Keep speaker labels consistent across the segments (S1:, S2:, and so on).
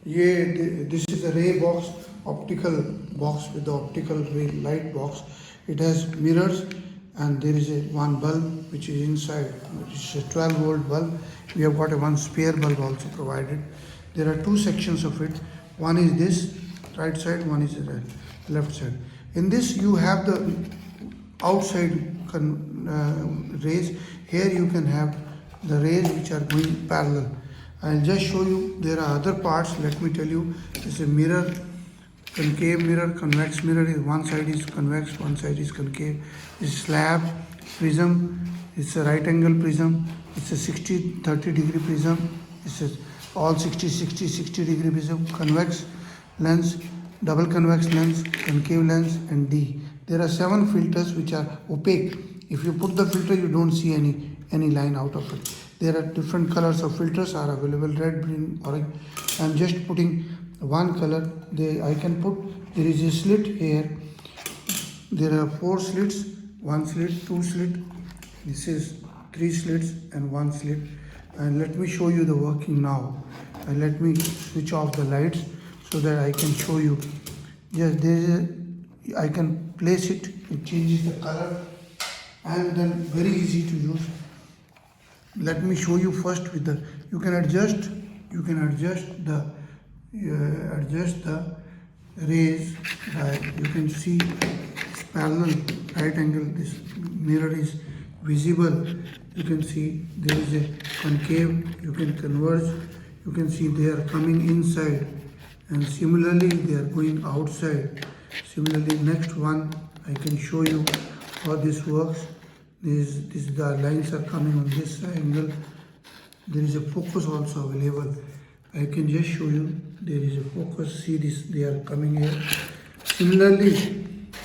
S1: This is a ray box, optical box with the optical ray light box. It has mirrors and there is one bulb which is inside, which is a 12-volt bulb. We have got one spare bulb also provided. There are two sections of it. One is this right side, one is the left side. In this you have the outside rays. Here you can have the rays which are going parallel. I'll just show you. There are other parts. Let me tell you. It's a mirror, concave mirror, convex mirror. One side is convex, one side is concave. It's slab, prism. It's a right angle prism. It's a 60-30 degree prism. It's a all 60 degree prism. Convex lens, double convex lens, concave lens, and D. There are 7 filters which are opaque. If you put the filter, you don't see any line out of it. There are different colors of filters are available: red, green, orange. I'm just putting one color. I can put. There is a slit here. There are 4 slits. 1 slit, 2 slit. This is 3 slits and 1 slit. And let me show you the working now. And let me switch off the lights so that I can show you. Yes, there is I can place it. It changes the color and then very easy to use. Let me show you first with the. You can adjust the rays. You can see it's parallel, right angle. This mirror is visible. You can see there is a concave. You can converge. You can see they are coming inside, and similarly they are going outside. Similarly, next one I can show you how this works. The lines are coming on this angle. There is a focus also available. I can just show you. There is a focus. See this, they are coming here. Similarly,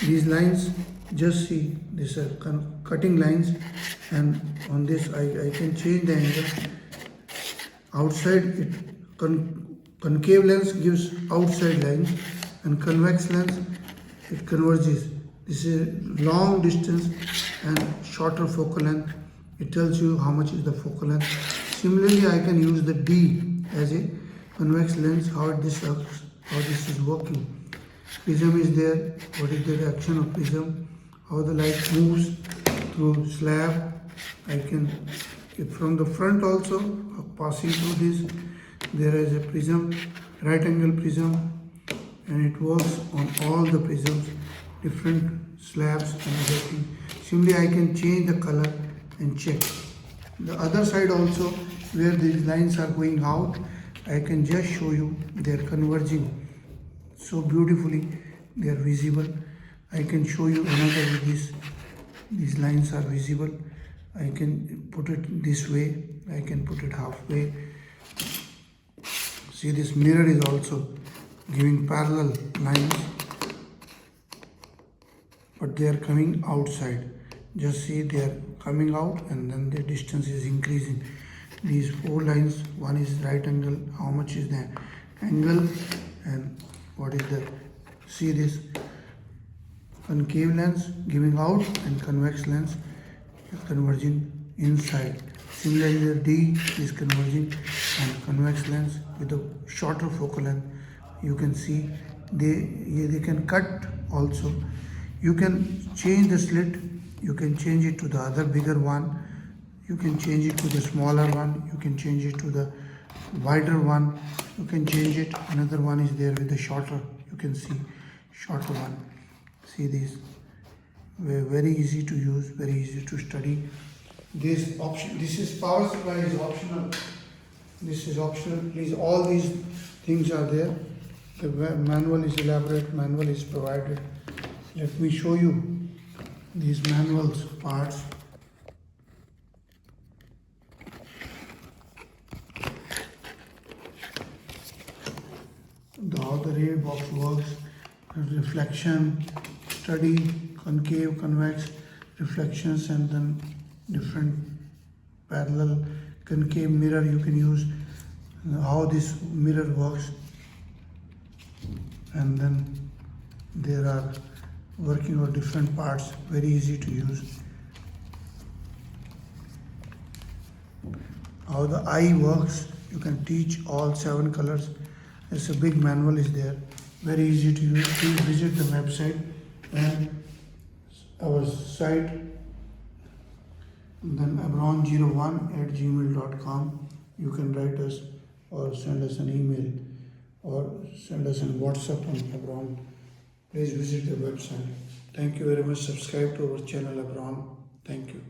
S1: these lines, just see, these are cutting lines, and on this I can change the angle. Outside, concave lens gives outside lines, and convex lens, it converges. This is long distance and shorter focal length. It tells you how much is the focal length. Similarly, I can use the D as a convex lens. How this is working. Prism is there. What is the action of prism? How the light moves through slab. I can, from the front also, passing through this. There is a prism, right angle prism, and it works on all the prisms, different slabs and everything. Simply I can change the color and check. The other side also, where these lines are going out, I can just show you they are converging so beautifully. They are visible. I can show you another with this. These lines are visible. I can put it this way. I can put it halfway. See, this mirror is also giving parallel lines, but they are coming outside. Just see, they are coming out and then the distance is increasing. These 4 lines, one is right angle, how much is the angle, and what is the, see this concave lens giving out and convex lens converging inside. Similarly, the D is converging and convex lens with a shorter focal length. You can see they can cut also. You can change the slit. You can change it to the other bigger one. You can change it to the smaller one. You can change it to the wider one. You can change it. Another one is there with the shorter. You can see shorter one. See this. Very easy to use. Very easy to study. This option. This is power supply is optional. This is optional. Please, all these things are there. The manual is elaborate. Manual is provided. Let me show you these manuals parts. How the ray box works, reflection, study, concave, convex, reflections, and then different parallel concave mirror you can use, how this mirror works, and then there are working on different parts, very easy to use. How the eye works, you can teach all 7 colors. There's a big manual is there, very easy to use. Please visit the website and our site, then abron01@gmail.com. You can write us or send us an email or send us an WhatsApp on Abron. Please visit the website. Thank you very much. Subscribe to our channel Abron. Thank you.